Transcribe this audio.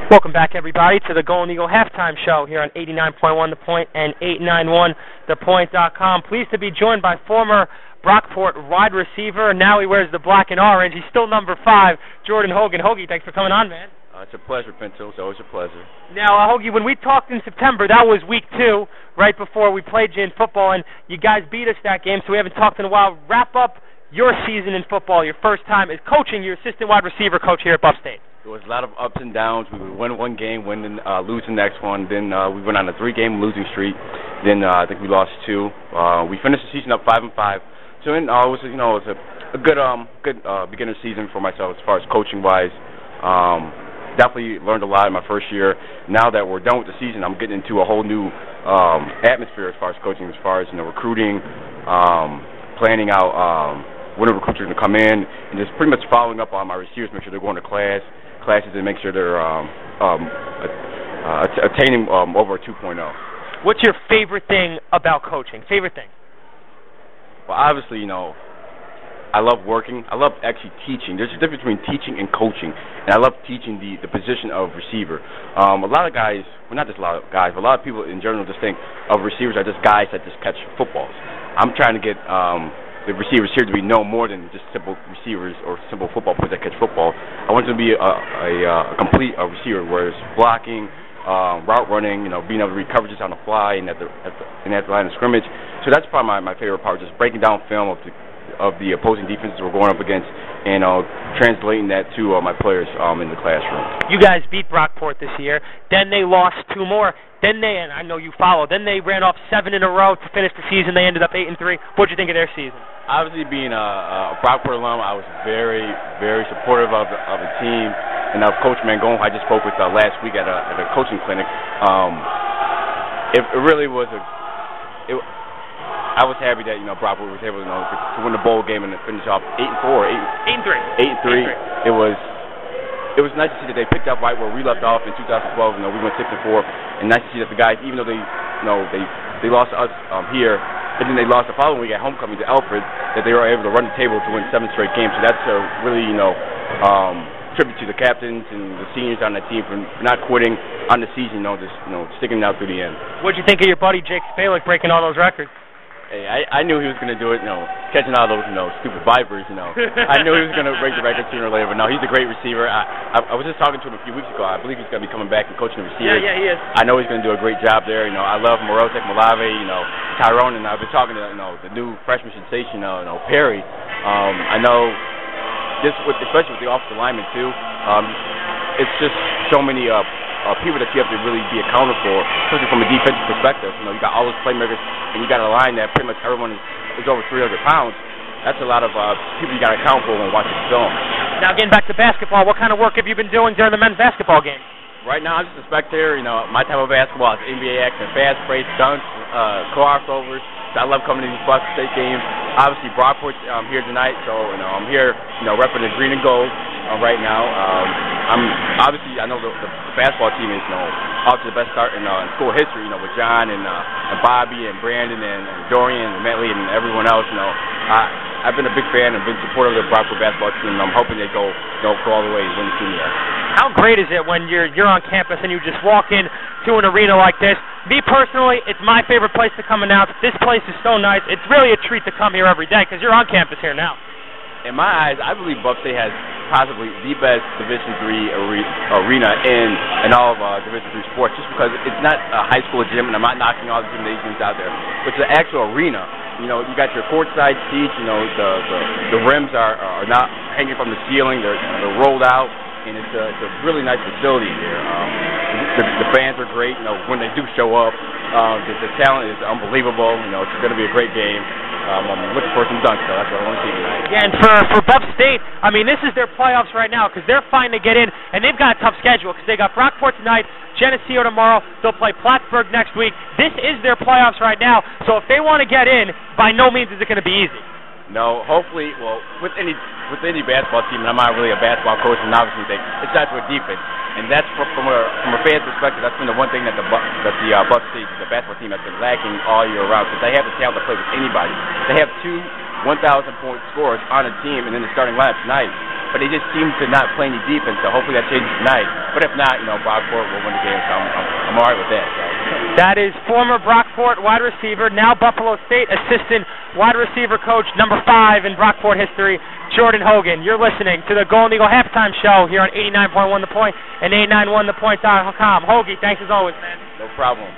Welcome back, everybody, to the Golden Eagle Halftime Show here on 89.1 The Point and 891thepoint.com. Pleased to be joined by former Brockport wide receiver. Now he wears the black and orange. He's still number 5, Jordan Hogan. Hoagie, thanks for coming on, man. It's a pleasure, Pinto. It's always a pleasure. Now, Hoagie, when we talked in September, that was week 2, right before we played you in football, and you guys beat us that game, so we haven't talked in a while. Wrap up your season in football, your first time as coaching, your assistant wide receiver coach here at Buff State. There was a lot of ups and downs. We would win one game, lose the next one. Then we went on a 3-game losing streak. Then I think we lost 2. We finished the season up 5-5. So it was, it was a good beginner season for myself as far as coaching wise. Definitely learned a lot in my first year. Now that we're done with the season, I'm getting into a whole new atmosphere as far as coaching, as far as recruiting, planning out when the recruits are going to come in, and just pretty much following up on my receivers, make sure they're going to classes, and make sure they're attaining over a 2.0. What's your favorite thing about coaching? Favorite thing? Well, obviously, I love working. I love actually teaching. There's a difference between teaching and coaching, and I love teaching the position of receiver. A lot of guys, well, not just a lot of guys, but a lot of people in general just think of receivers are just guys that just catch footballs. I'm trying to get the receivers here to be no more than just simple receivers or simple football players that catch football. I want them to be a complete receiver, where it's blocking, route running, being able to read coverages on the fly and at the line of scrimmage. So that's probably my favorite part, just breaking down film of the opposing defenses we're going up against, and translating that to my players in the classroom. You guys beat Brockport this year. Then they lost 2 more. Then and I know you followed. Then they ran off 7 in a row to finish the season. They ended up 8-3. What'd you think of their season? Obviously, being a Brockport alum, I was very, very supportive of the team and of Coach Mangone, who I just spoke with last week at a coaching clinic. It really was I was happy that Brockport was able to win the bowl game and finish off 8-4, 8-3. It was nice to see that they picked up right where we left off in 2012. We went 6-4, and nice to see that the guys, even though they lost to us here, and then they lost the following week at homecoming to Alfred, that they were able to run the table to win 7 straight games. So that's a really tribute to the captains and the seniors on that team for not quitting on the season, just sticking it out through the end. What'd you think of your buddy Jake Spalick breaking all those records? Hey, I knew he was going to do it, catching all those, stupid vipers, I knew he was going to break the record sooner or later, but no, he's a great receiver. I was just talking to him a few weeks ago. I believe he's going to be coming back and coaching the receivers. Yeah, he is. I know he's going to do a great job there. I love Morozek, Malave, Tyrone, and I've been talking to, the new freshman sensation, Perry. I know this, especially with the offensive linemen, too, it's just so many people that you have to really be accountable for, especially from a defensive perspective. You got all those playmakers, and you got a line that pretty much everyone is over 300 pounds. That's a lot of people you got to account for when watching film. Now, getting back to basketball, what kind of work have you been doing during the men's basketball game? Right now, I'm just a spectator. My type of basketball is NBA action, fast breaks, dunks, crossovers. So I love coming to these Buff State games. Obviously, Brockport's here tonight, so I'm here, repping the green and gold right now. I know the basketball team is off to the best start in school history. With John and Bobby and Brandon and Dorian and Bentley and everyone else. I've been a big fan and been supportive of the Brockport basketball team, and I'm hoping they go all the way and win the team there. How great is it when you're on campus and you just walk in to an arena like this? Me personally, it's my favorite place to come and out. This place is so nice. It's really a treat to come here every day because you're on campus here now. In my eyes, I believe Buff State has possibly the best Division III arena in all of Division III sports, just because it's not a high school gym, and I'm not knocking all the gymnasiums out there, but it's an actual arena. You got your courtside seats. The rims are not hanging from the ceiling; they're rolled out, and it's a really nice facility here. The fans are great. When they do show up, the talent is unbelievable. It's going to be a great game. I'm looking for some dunks, though. That's what I want to see tonight. Yeah, and for Buff State, this is their playoffs right now because they're fighting to get in, and they've got a tough schedule because they got Brockport tonight, Geneseo tomorrow. They'll play Plattsburgh next week. This is their playoffs right now, so if they want to get in, by no means is it going to be easy. No, hopefully, with any basketball team, and I'm not really a basketball coach, and obviously it starts with defense, and that's from a fan's perspective. That's been the one thing that the Buff State, the basketball team, has been lacking all year round, because they have the talent to play with anybody. They have 2 1,000-point scorers on a team, and then the starting lineup tonight. but they just seem to not play any defense. So hopefully that changes tonight. But if not, Brockport will win the game. So I'm all right with that. So. That is former Brockport wide receiver, now Buffalo State assistant wide receiver coach, number 5 in Brockport history, Jordan Hogan. You're listening to the Golden Eagle Halftime Show here on 89.1 The Point and 891thepoint.com. Hoagie, thanks as always, man. No problem.